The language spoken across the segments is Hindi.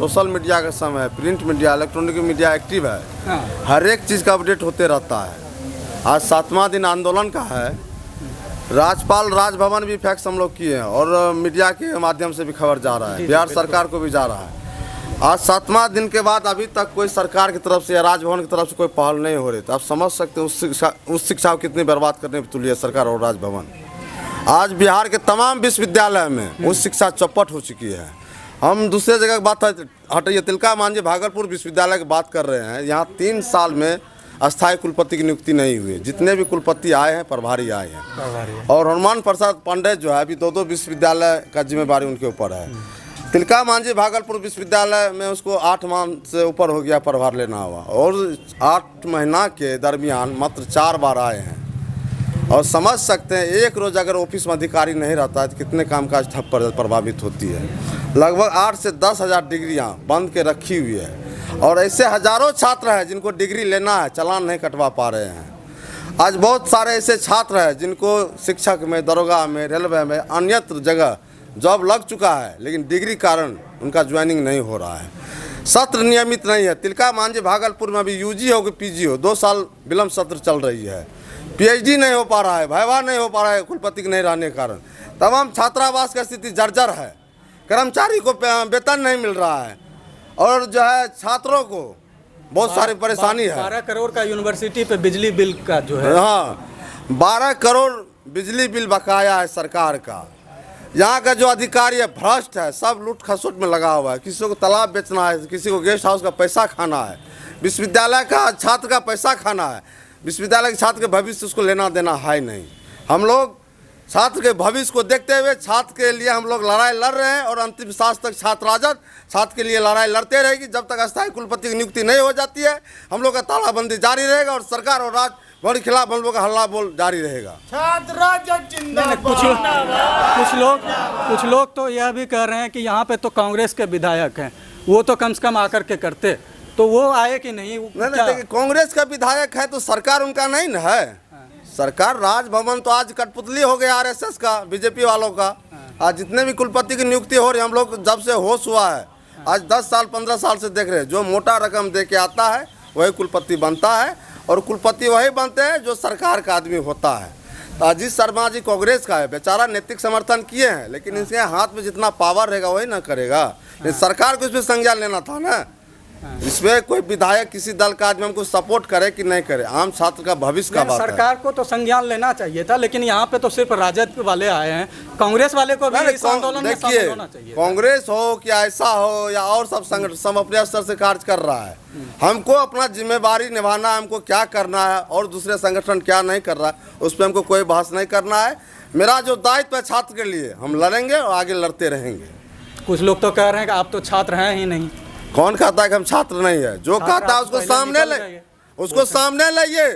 सोशल मीडिया का समय है, print media, electronic media active है। हर एक चीज़ का अपडेट होते रहता है। आज 7वां दिन आंदोलन का है। राज्यपाल राजभवन भी फैक्स हम लोग किए हैं और मीडिया के माध्यम से भी खबर जा रहा है, बिहार सरकार को भी जा रहा है। आज 7वां दिन के बाद अभी तक कोई सरकार की तरफ से या राजभवन की तरफ से कोई पहल नहीं हो रही। तो आप समझ सकते हैं उस शिक्षा को कितनी बर्बाद करने पर तुली है सरकार और राजभवन। आज बिहार के तमाम विश्वविद्यालय में उस शिक्षा चौपट हो चुकी है। हम दूसरे जगह की बात हटाइए, तिलका मांझी भागलपुर विश्वविद्यालय की बात कर रहे हैं। यहाँ 3 साल में अस्थायी कुलपति की नियुक्ति नहीं हुई। जितने भी कुलपति आए हैं प्रभारी आए हैं और हनुमान प्रसाद पांडे जो है अभी 2 विश्वविद्यालय का जिम्मेदारी उनके ऊपर है। तिलका मांझी भागलपुर विश्वविद्यालय में उसको 8 माह से ऊपर हो गया प्रभार लेना हुआ और 8 महीना के दरमियान मात्र 4 बार आए हैं। और समझ सकते हैं एक रोज़ अगर ऑफिस में अधिकारी नहीं रहता है तो कितने कामकाज ठप प्रभावित होती है। लगभग 8 से 10 हज़ार डिग्रियाँ बंद के रखी हुई है और ऐसे हज़ारों छात्र हैं जिनको डिग्री लेना है, चालान नहीं कटवा पा रहे हैं। आज बहुत सारे ऐसे छात्र हैं जिनको शिक्षक में, दरोगा में, रेलवे में, अन्यत्र जगह जॉब लग चुका है लेकिन डिग्री कारण उनका ज्वाइनिंग नहीं हो रहा है। सत्र नियमित नहीं है। तिलका मांझी भागलपुर में अभी यूजी हो कि पीजी हो 2 साल विलम्ब सत्र चल रही है। पीएचडी नहीं हो पा रहा है, वाइवा नहीं हो पा रहा है कुलपति के नहीं रहने के कारण। तमाम छात्रावास की स्थिति जर्जर है। कर्मचारी को वेतन नहीं मिल रहा है और जो है छात्रों को बहुत सारी परेशानी है। 12 करोड़ का यूनिवर्सिटी पे बिजली बिल का जो है, हाँ 12 करोड़ बिजली बिल बकाया है सरकार का। यहाँ का जो अधिकारी है भ्रष्ट है, सब लूट खसोट में लगा हुआ है। किसी को तालाब बेचना है, किसी को गेस्ट हाउस का पैसा खाना है, विश्वविद्यालय का छात्र का पैसा खाना है। विश्वविद्यालय के छात्र के भविष्य उसको लेना देना है नहीं। हम लोग छात्र के भविष्य को देखते हुए छात्र के लिए हम लोग लड़ाई लड़ रहे हैं और अंतिम सांस तक छात्र राजद छात्र के लिए लड़ाई लड़ते रहेगी। जब तक अस्थायी कुलपति की नियुक्ति नहीं हो जाती है हम लोग का तालाबंदी जारी रहेगा और सरकार और राजभवन के खिलाफ हम लोग का हल्ला बोल जारी रहेगा। छात्र राजद जिंदाबाद। कुछ लोग तो यह भी कह रहे हैं कि यहाँ पे तो कांग्रेस के विधायक हैं, वो तो कम से कम आकर के करते, तो वो आए कि नहीं? नहीं, कांग्रेस का विधायक है तो सरकार उनका नहीं न है। सरकार राजभवन तो आज कठपुतली हो गया आरएसएस का, बीजेपी वालों का। आज जितने भी कुलपति की नियुक्ति हो रही है हम लोग जब से होश हुआ है आज 10 साल 15 साल से देख रहे हैं, जो मोटा रकम दे के आता है वही कुलपति बनता है और कुलपति वही बनते हैं जो सरकार का आदमी होता है। तो अजीत शर्मा जी कांग्रेस का है, बेचारा नैतिक समर्थन किए हैं लेकिन इसके हाथ में जितना पावर रहेगा वही ना करेगा। सरकार को इसमें संज्ञान लेना था ना। इसमें कोई विधायक किसी दल का आदमी हमको सपोर्ट करे कि नहीं करे, आम छात्र का भविष्य का बात है। सरकार को तो संज्ञान लेना चाहिए था लेकिन यहाँ पे तो सिर्फ राजद वाले आए हैं, कांग्रेस वाले को भी इस आंदोलन में शामिल होना चाहिए। कांग्रेस हो कि ऐसा हो या और सब संगठन सब अपने स्तर से कार्य कर रहा है। हमको अपना जिम्मेदारी निभाना है, हमको क्या करना है और दूसरे संगठन क्या नहीं कर रहा है उस पर हमको कोई बहस नहीं करना है। मेरा जो दायित्व है छात्र के लिए हम लड़ेंगे और आगे लड़ते रहेंगे। कुछ लोग तो कह रहे हैं कि आप तो छात्र हैं ही नहीं। कौन कहता है कि हम छात्र नहीं है? जो कहता है उसको सामने ले, उसको सामने लाइए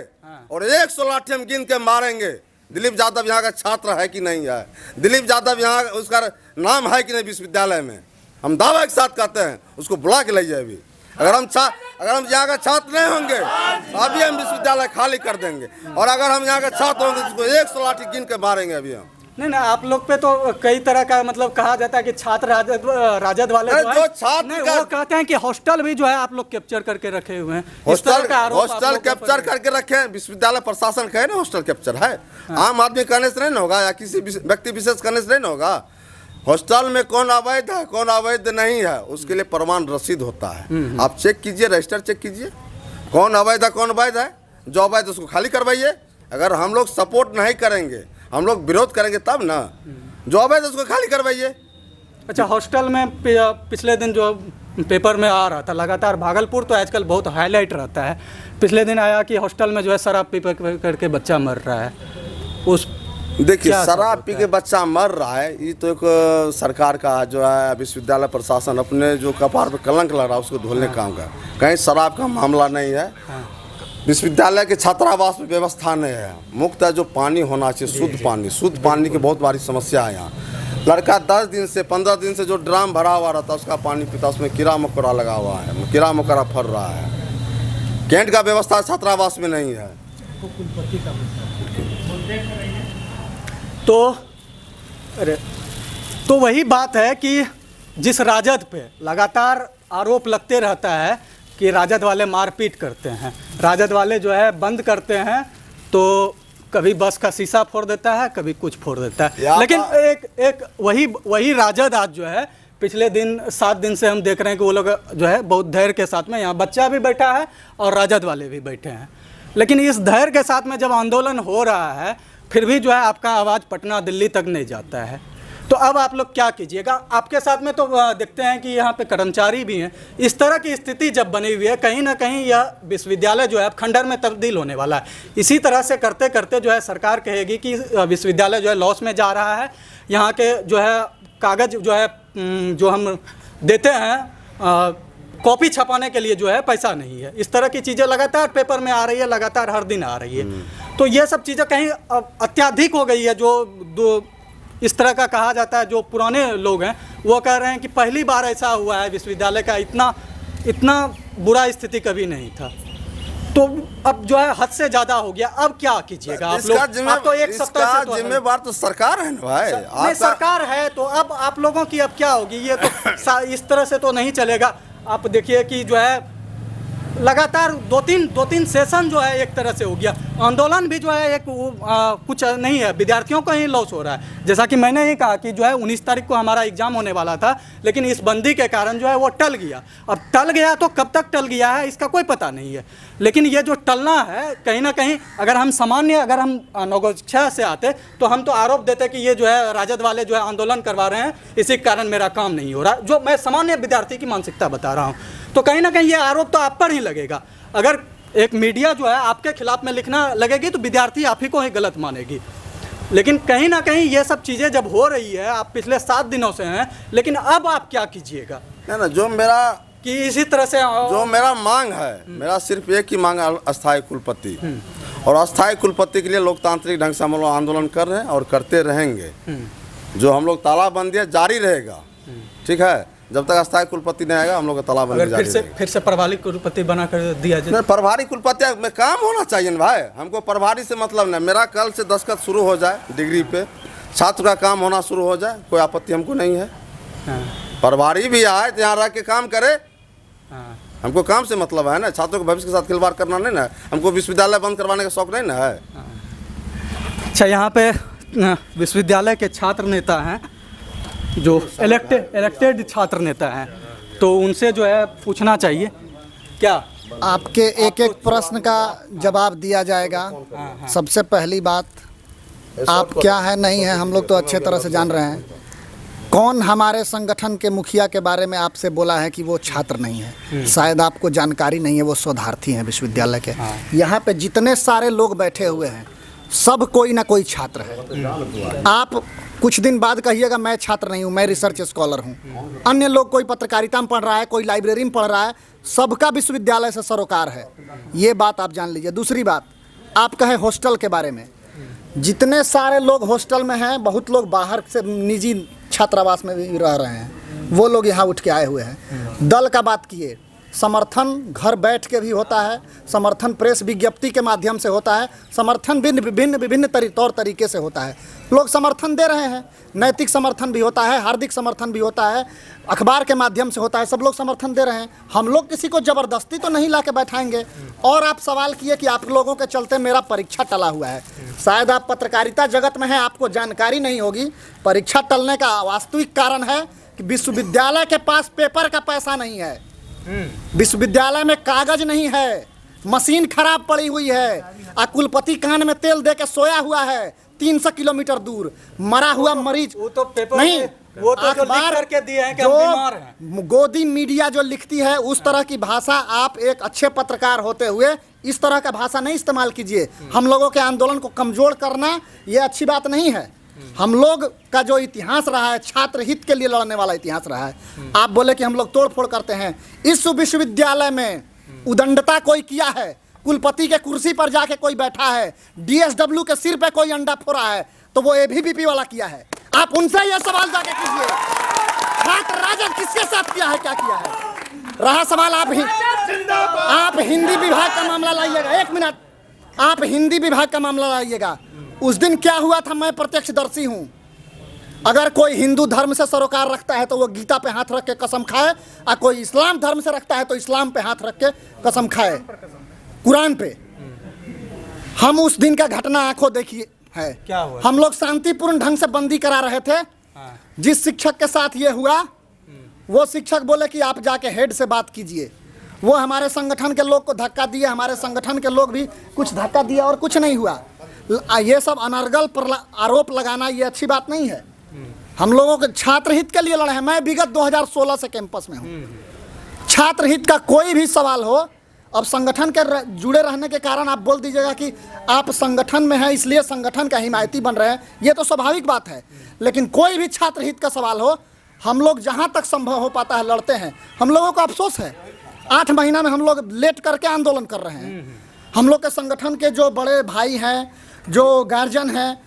और 100 लाठी हम गिन के मारेंगे। दिलीप यादव यहाँ का छात्र है कि नहीं है? दिलीप यादव यहाँ उसका नाम है कि नहीं विश्वविद्यालय में? हम दावा के साथ कहते हैं उसको बुला के लाइए। अभी अगर हम यहाँ का छात्र नहीं होंगे अभी हम विश्वविद्यालय खाली कर देंगे और अगर हम यहाँ का छात्र होंगे तो उसको 100 लाठी गिन के मारेंगे। अभी हम नहीं, आप लोग पे तो कई तरह का मतलब कहा जाता है कि छात्र राजद वाले जो छात्र वो कहते हैं कि हॉस्टल भी जो है आप लोग कैप्चर करके रखे हुए हैं। हॉस्टल कैप्चर करके रखे हैं। विश्वविद्यालय प्रशासन कहे ना हॉस्टल कैप्चर है। आम आदमी कहने से नहीं होगा या किसी व्यक्ति विशेष कहने से नहीं होगा। हॉस्टल में कौन अवैध है कौन अवैध नहीं है उसके लिए प्रमाण रसीद होता है। आप चेक कीजिए, रजिस्टर चेक कीजिए कौन अवैध है कौन अवैध है। जो अवैध उसको खाली करवाइए। अगर हम लोग सपोर्ट नहीं करेंगे हम लोग विरोध करेंगे तब ना। जो अवैध उसको खाली करवाइए। अच्छा, हॉस्टल में पिछले दिन जो पेपर में आ रहा था लगातार, भागलपुर तो आजकल बहुत हाईलाइट रहता है। पिछले दिन आया कि हॉस्टल में जो है शराब पी करके बच्चा मर रहा है। उस देखिए शराब पी के बच्चा मर रहा है ये तो एक सरकार का जो है विश्वविद्यालय प्रशासन अपने जो कपार पर कलंक लग रहा है उसको धोने काम का। कहीं शराब का मामला नहीं है। विश्वविद्यालय के छात्रावास में व्यवस्था नहीं है। मुक्त है जो पानी होना चाहिए, शुद्ध पानी की बहुत बड़ी समस्या है यहाँ। लड़का 10 दिन से 15 दिन से जो ड्राम भरा हुआ रहता है उसका पानी पीता, उसमें कीड़ा मकोड़ा लगा हुआ है, कीड़ा मकोड़ा फर रहा है। कैंट का व्यवस्था छात्रावास में नहीं है। तो वही बात है कि जिस राजद पे लगातार आरोप लगते रहता है कि राजद वाले मारपीट करते हैं, राजद वाले जो है बंद करते हैं तो कभी बस का शीशा फोड़ देता है, कभी कुछ फोड़ देता है। लेकिन एक वही राजद आज जो है पिछले 7 दिन से हम देख रहे हैं कि वो लोग जो है बहुत धैर्य के साथ में, यहाँ बच्चा भी बैठा है और राजद वाले भी बैठे हैं, लेकिन इस धैर्य के साथ में जब आंदोलन हो रहा है फिर भी जो है आपका आवाज़ पटना दिल्ली तक नहीं जाता है। तो अब आप लोग क्या कीजिएगा? आपके साथ में तो देखते हैं कि यहाँ पे कर्मचारी भी हैं। इस तरह की स्थिति जब बनी हुई है, कहीं ना कहीं यह विश्वविद्यालय जो है अब खंडहर में तब्दील होने वाला है। इसी तरह से करते करते जो है सरकार कहेगी कि विश्वविद्यालय जो है लॉस में जा रहा है, यहाँ के जो है कागज़ जो है जो हम देते हैं कॉपी छपाने के लिए जो है पैसा नहीं है। इस तरह की चीज़ें लगातार पेपर में आ रही है, लगातार हर दिन आ रही है। तो ये सब चीज़ें कहीं अत्याधिक हो गई है। जो इस तरह का कहा जाता है, जो पुराने लोग हैं वो कह रहे हैं कि पहली बार ऐसा हुआ है, विश्वविद्यालय का इतना बुरा स्थिति कभी नहीं था। तो अब जो है हद से ज़्यादा हो गया। अब क्या कीजिएगा आप लोग? आप तो एक सप्ताह से जिम्मेवार तो सरकार है ना भाई। नहीं, सरकार है तो अब आप लोगों की अब क्या होगी? ये तो इस तरह से तो नहीं चलेगा। आप देखिए कि जो है लगातार दो तीन सेशन जो है एक तरह से हो गया। आंदोलन भी जो है एक कुछ नहीं है, विद्यार्थियों को ही लॉस हो रहा है। जैसा कि मैंने ही कहा कि जो है 19 तारीख को हमारा एग्ज़ाम होने वाला था, लेकिन इस बंदी के कारण जो है वो टल गया। अब टल गया तो कब तक टल गया है इसका कोई पता नहीं है, लेकिन ये जो टलना है कहीं ना कहीं अगर हम नवगछिया से आते तो हम तो आरोप देते कि ये जो है राजद वाले जो है आंदोलन करवा रहे हैं, इसी कारण मेरा काम नहीं हो रहा। जो मैं सामान्य विद्यार्थी की मानसिकता बता रहा हूँ, तो कहीं ना कहीं ये आरोप तो आप पर ही लगेगा। अगर एक मीडिया जो है आपके खिलाफ में लिखना लगेगी तो विद्यार्थी आप ही को ही गलत मानेगी। लेकिन कहीं ना कहीं ये सब चीज़ें जब हो रही है, आप पिछले 7 दिनों से हैं, लेकिन अब आप क्या कीजिएगा? ना जो मेरा कि इसी तरह से जो मेरा मांग है, मेरा सिर्फ एक ही मांग है, अस्थायी कुलपति। और अस्थायी कुलपति के लिए लोकतांत्रिक ढंग से हम लोग आंदोलन कर रहे हैं और करते रहेंगे। जो हम लोग तालाबंदी है जारी रहेगा, ठीक है, जब तक अस्थायी कुलपति नहीं आएगा हम लोग का तालाबंदी जारी रहेगा। फिर से प्रभारी कुलपति बना कर दिया जाए। प्रभारी कुलपति में काम होना चाहिए ना भाई। हमको प्रभारी से मतलब नहीं, मेरा कल से दस्तखत शुरू हो जाए डिग्री पे, छात्र का काम होना शुरू हो जाए, कोई आपत्ति हमको नहीं है। प्रभारी भी आए तो यहाँ रह के काम करे। हमको काम से मतलब है ना, छात्रों के भविष्य के साथ खिलवाड़ करना नहीं ना। हमको विश्वविद्यालय बंद करवाने का शौक नहीं ना है। अच्छा, यहाँ पे विश्वविद्यालय के छात्र नेता हैं जो इलेक्टेड छात्र नेता हैं, तो उनसे जो है पूछना चाहिए क्या आपके एक एक प्रश्न का जवाब दिया जाएगा। सबसे पहली बात, आप क्या है नहीं है हम लोग तो अच्छे तरह से जान रहे हैं। कौन हमारे संगठन के मुखिया के बारे में आपसे बोला है कि वो छात्र नहीं है? शायद आपको जानकारी नहीं है, वो शोधार्थी हैं विश्वविद्यालय के। यहाँ पे जितने सारे लोग बैठे हुए हैं सब कोई ना कोई छात्र है। आप कुछ दिन बाद कहिएगा मैं छात्र नहीं हूँ, मैं रिसर्च स्कॉलर हूँ। अन्य लोग कोई पत्रकारिता में पढ़ रहा है, कोई लाइब्रेरी में पढ़ रहा है, सबका विश्वविद्यालय से सरोकार है। ये बात आप जान लीजिए। दूसरी बात, आप कहें हॉस्टल के बारे में, जितने सारे लोग हॉस्टल में हैं, बहुत लोग बाहर से निजी छात्रावास में भी रह रहे हैं, वो लोग यहाँ उठ के आए हुए हैं। दल का बात किए, समर्थन घर बैठ के भी होता है, समर्थन प्रेस विज्ञप्ति के माध्यम से होता है, समर्थन विभिन्न तौर तरीके से होता है। लोग समर्थन दे रहे हैं, नैतिक समर्थन भी होता है, हार्दिक समर्थन भी होता है, अखबार के माध्यम से होता है, सब लोग समर्थन दे रहे हैं। हम लोग किसी को ज़बरदस्ती तो नहीं ला के बैठाएंगे। और आप सवाल किए कि आप लोगों के चलते मेरा परीक्षा टला हुआ है। शायद आप पत्रकारिता जगत में हैं, आपको जानकारी नहीं होगी। परीक्षा टलने का वास्तविक कारण है कि विश्वविद्यालय के पास पेपर का पैसा नहीं है, विश्वविद्यालय में कागज नहीं है, मशीन खराब पड़ी हुई है, कुलपति कान में तेल दे के सोया हुआ है 300 किलोमीटर दूर, मरा हुआ मरीज। वो तो पेपर नहीं, वो तो अखबार करके दिए हैं कि हम बीमार हैं। गोदी मीडिया जो लिखती है उस तरह की भाषा, आप एक अच्छे पत्रकार होते हुए इस तरह का भाषा नहीं इस्तेमाल कीजिए। हम लोगों के आंदोलन को कमजोर करना ये अच्छी बात नहीं है। हम लोग का जो इतिहास रहा है, छात्र हित के लिए लड़ने वाला इतिहास रहा है। आप बोले कि हम लोग तोड़ फोड़ करते हैं। इस विश्वविद्यालय में उदंडता कोई किया है, कुलपति के कुर्सी पर जाके कोई बैठा है, डीएसडब्ल्यू के सिर पे कोई अंडा फोड़ा है, तो वो एबीवीपी वाला किया है। आप उनसे ये सवाल जाके कीजिए, छात्र राजद किसके साथ किया है, क्या किया है। रहा सवाल आप हिंदी विभाग का मामला लाइएगा। 1 मिनट, आप हिंदी विभाग का मामला लाइएगा। उस दिन क्या हुआ था, मैं प्रत्यक्षदर्शी हूँ। अगर कोई हिंदू धर्म से सरोकार रखता है तो वो गीता पे हाथ रख के कसम खाए, और कोई इस्लाम धर्म से रखता है तो इस्लाम पे हाथ रख के कसम खाए, कुरान पे। हम उस दिन का घटना आंखों देखिए है, क्या हुआ? हम लोग शांतिपूर्ण ढंग से बंदी करा रहे थे। जिस शिक्षक के साथ ये हुआ वो शिक्षक बोले कि आप जाके हेड से बात कीजिए। वो हमारे संगठन के लोग को धक्का दिए, हमारे संगठन के लोग भी कुछ धक्का दिया और कुछ नहीं हुआ। ये सब अनर्गल पर आरोप लगाना ये अच्छी बात नहीं है। हम लोगों के छात्र हित के लिए लड़े हैं। मैं विगत 2016 से कैंपस में हूँ। छात्र हित का कोई भी सवाल हो, अब संगठन के जुड़े रहने के कारण आप बोल दीजिएगा कि आप संगठन में हैं इसलिए संगठन का हिमायती बन रहे हैं, ये तो स्वाभाविक बात है। लेकिन कोई भी छात्र हित का सवाल हो, हम लोग जहाँ तक संभव हो पाता है लड़ते हैं। हम लोगों को अफसोस है 8 महीना में हम लोग लेट करके आंदोलन कर रहे हैं। हम लोग के संगठन के जो बड़े भाई हैं, जो गार्जियन हैं,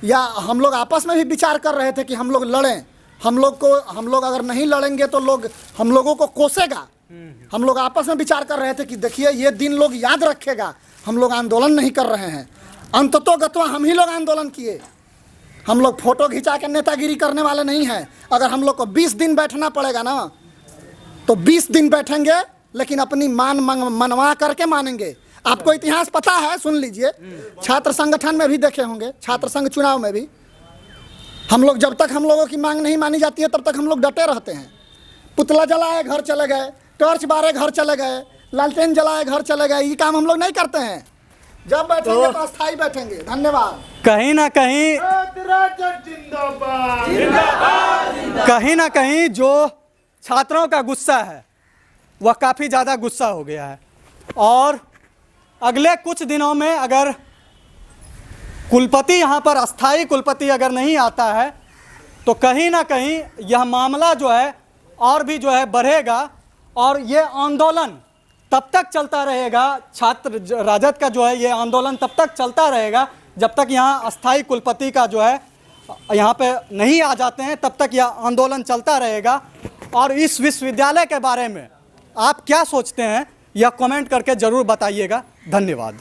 या हम लोग आपस में भी विचार कर रहे थे कि हम लोग लड़ें। हम लोग अगर नहीं लड़ेंगे तो लोग हम लोगों को कोसेगा। हम लोग आपस में विचार कर रहे थे कि देखिए ये दिन लोग याद रखेगा, हम लोग आंदोलन नहीं कर रहे हैं। अंततोगत्वा हम ही लोग आंदोलन किए। हम लोग फोटो खिंचा के नेतागिरी करने वाले नहीं हैं। अगर हम लोग को 20 दिन बैठना पड़ेगा ना तो 20 दिन बैठेंगे, लेकिन अपनी मनवा करके मानेंगे। आपको इतिहास पता है, सुन लीजिए। छात्र संगठन में भी देखे होंगे, छात्र संघ चुनाव में भी हम लोग जब तक हम लोगों की मांग नहीं मानी जाती है तब तक हम लोग डटे रहते हैं। पुतला जलाए घर चले गए, टॉर्च बारे घर चले गए, लालटेन जलाए घर चले गए। ये काम हम लोग नहीं करते हैं। जब बैठेंगे तो अस्थायी बैठेंगे। धन्यवाद। कहीं ना कहीं कहीं ना कहीं जो छात्रों का गुस्सा है वह काफ़ी ज़्यादा गुस्सा हो गया है, और अगले कुछ दिनों में अगर कुलपति यहाँ पर अस्थाई कुलपति अगर नहीं आता है तो कहीं ना कहीं यह मामला जो है और भी जो है बढ़ेगा, और ये आंदोलन तब तक चलता रहेगा। छात्र राजद का जो है ये आंदोलन तब तक चलता रहेगा जब तक यहाँ अस्थाई कुलपति का जो है यहाँ पे नहीं आ जाते हैं, तब तक यह आंदोलन चलता रहेगा। और इस विश्वविद्यालय के बारे में आप क्या सोचते हैं यह कमेंट करके ज़रूर बताइएगा। धन्यवाद।